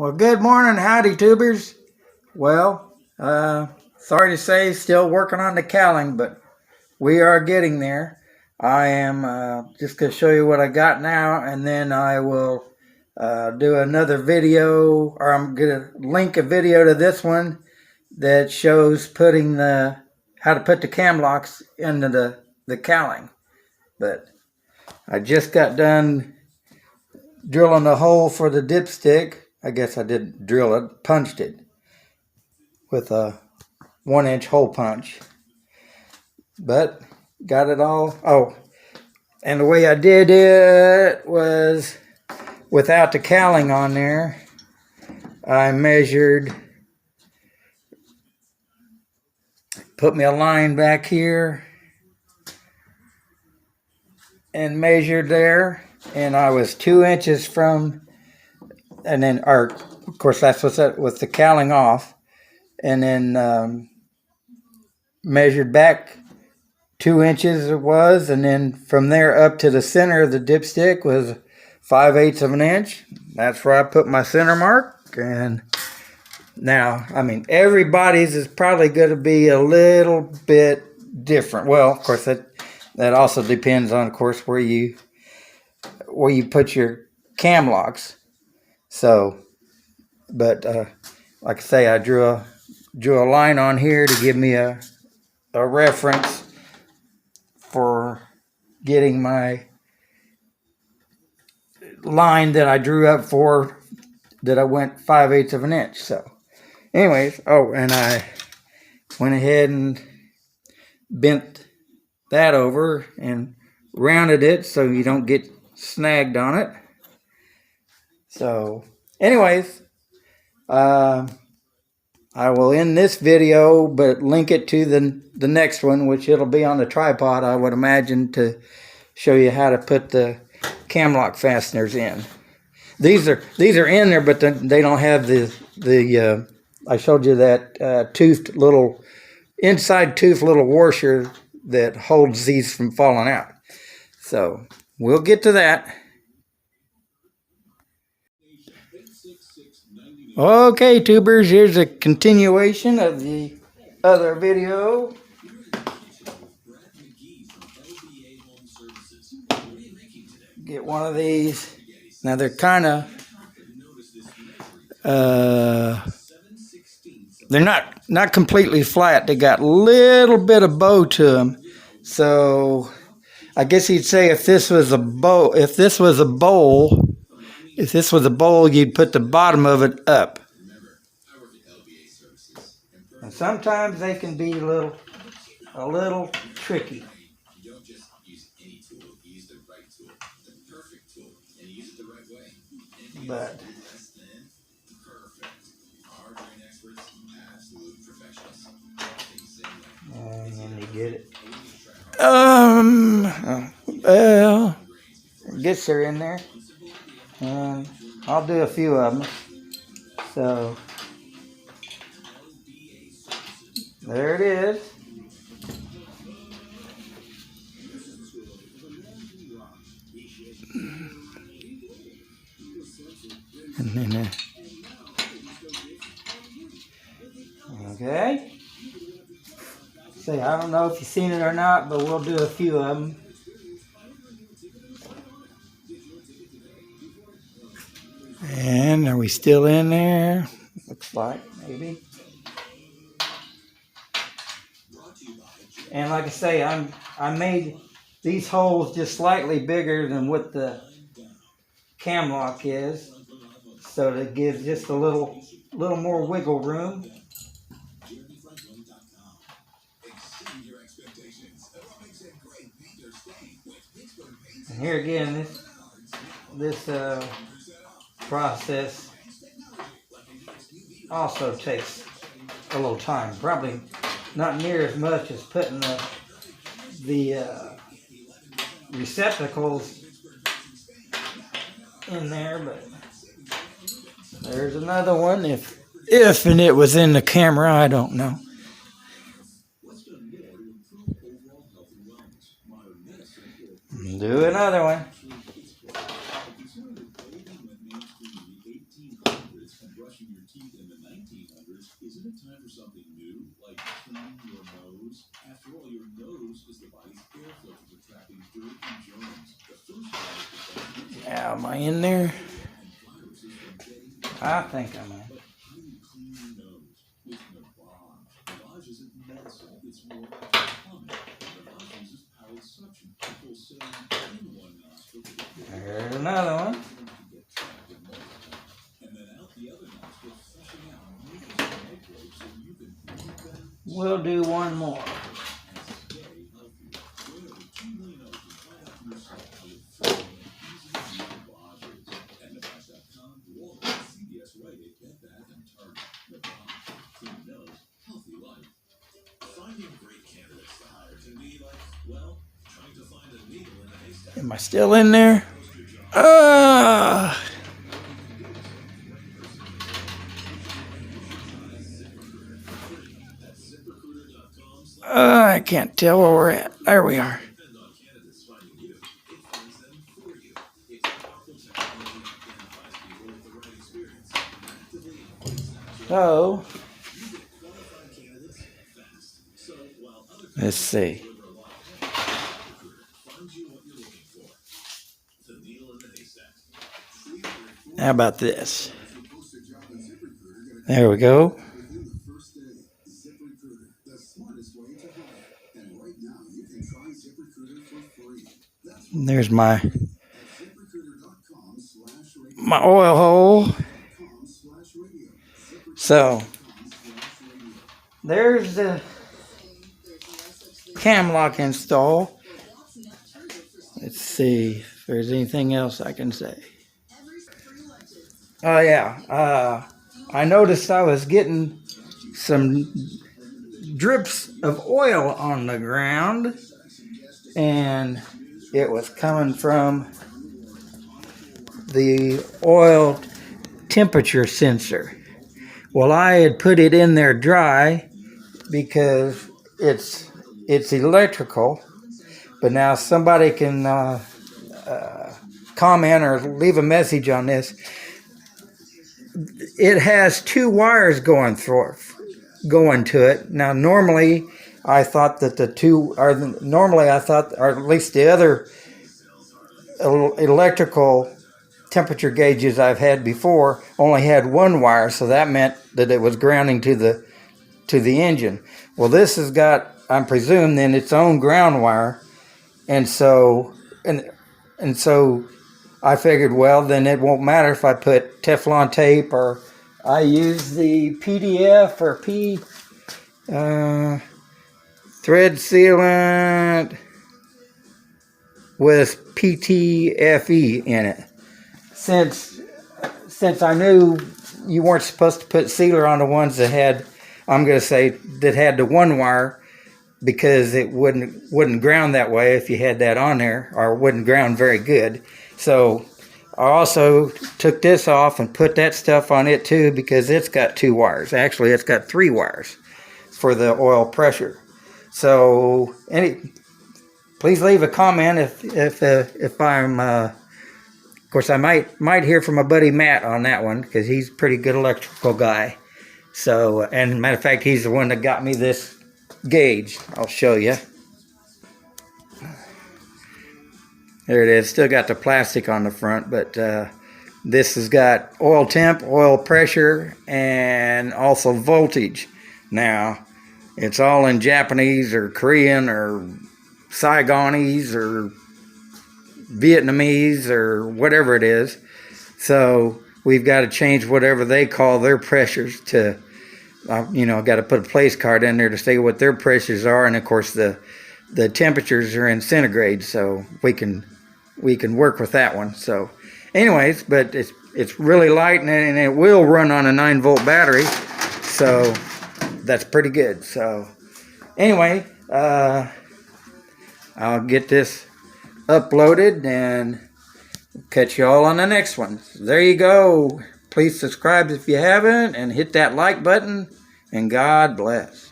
Well, good morning, howdy tubers. Well, sorry to say, still working on the cowling, but we are getting there. I am just going to show you what I got now, and then I will do another video, or I'm going to link a video to this one that shows putting how to put the cam locks into the cowling. But I just got done drilling a hole for the dipstick. I guess I didn't drill it, punched it with a 1-inch hole punch. But got it all. Oh, and the way I did it was without the cowling on there. I measured, put me a line back here and measured there, and I was 2 inches from, and then, or of course that's what's that with the cowling off, and then measured back 2 inches it was, and then from there up to the center of the dipstick was 5/8 of an inch. That's where I put my center mark. And now, I mean, everybody's is probably going to be a little bit different. Well, of course, that also depends on, of course, where you put your cam locks. So, but like I say, I drew a line on here to give me a reference for getting my line that I drew up for, that I went 5/8 of an inch. So anyways, oh, and I went ahead and bent that over and rounded it so you don't get snagged on it. So anyways, I will end this video, but link it to the next one, which it'll be on the tripod, I would imagine, to show you how to put the cam lock fasteners in. These are in there, but they don't have the I showed you that toothed little inside tooth little washer that holds these from falling out. So we'll get to that. Okay, tubers, here's a continuation of the other video. Get one of these. Now they're kind of they're not completely flat. They got a little bit of bow to them. So I guess you'd say if this was a bowl, you'd put the bottom of it up. And sometimes they can be a little tricky. But and then you get it. Well, I guess they're in there. And I'll do a few of them. So there it is. And then okay. Say, I don't know if you've seen it or not, but we'll do a few of them. And are we still in there? Looks like, maybe. And like I say, I made these holes just slightly bigger than what the cam lock is, so that gives just a little more wiggle room. And here again, this process also takes a little time. Probably not near as much as putting the receptacles in there, but there's another one. If and it was in the camera, I don't know. Do another one. Am I in there? I think I'm in. There's another one. We'll do one more. Am I still in there? I can't tell where we're at. There we are. So, let's see. How about this? There we go. There's my oil hole. So there's the cam lock install. Let's see if there's anything else I can say. Oh yeah, I noticed I was getting some drips of oil on the ground, and it was coming from the oil temperature sensor. Well, I had put it in there dry because it's electrical, but now somebody can comment or leave a message on this. It has two wires going to it. Now, normally I thought that the two are or at least the other electrical temperature gauges I've had before only had one wire, so that meant that it was grounding to the engine. Well, this has got, I presume, then its own ground wire, and so I figured, well, then it won't matter if I put Teflon tape, or I use the PDF or thread sealant with PTFE in it. Since I knew you weren't supposed to put sealer on the ones that had, I'm going to say, that had the one wire, because it wouldn't ground that way if you had that on there, or wouldn't ground very good. So I also took this off and put that stuff on it too, because it's got two wires. Actually, it's got three wires for the oil pressure. So please leave a comment if I'm of course, I might hear from my buddy Matt on that one, because he's a pretty good electrical guy. So, and matter of fact, he's the one that got me this gauge. I'll show you. There it is. Still got the plastic on the front, but this has got oil temp, oil pressure, and also voltage. Now, it's all in Japanese or Korean or Saigonese or Vietnamese or whatever it is. So we've got to change whatever they call their pressures to, got to put a place card in there to say what their pressures are. And of course the temperatures are in centigrade, so we can work with that one. So anyways, but it's really light, and it will run on a 9-volt battery. So that's pretty good. So anyway, I'll get this uploaded and catch you all on the next one. So there you go. Please subscribe if you haven't, and hit that like button, and God bless.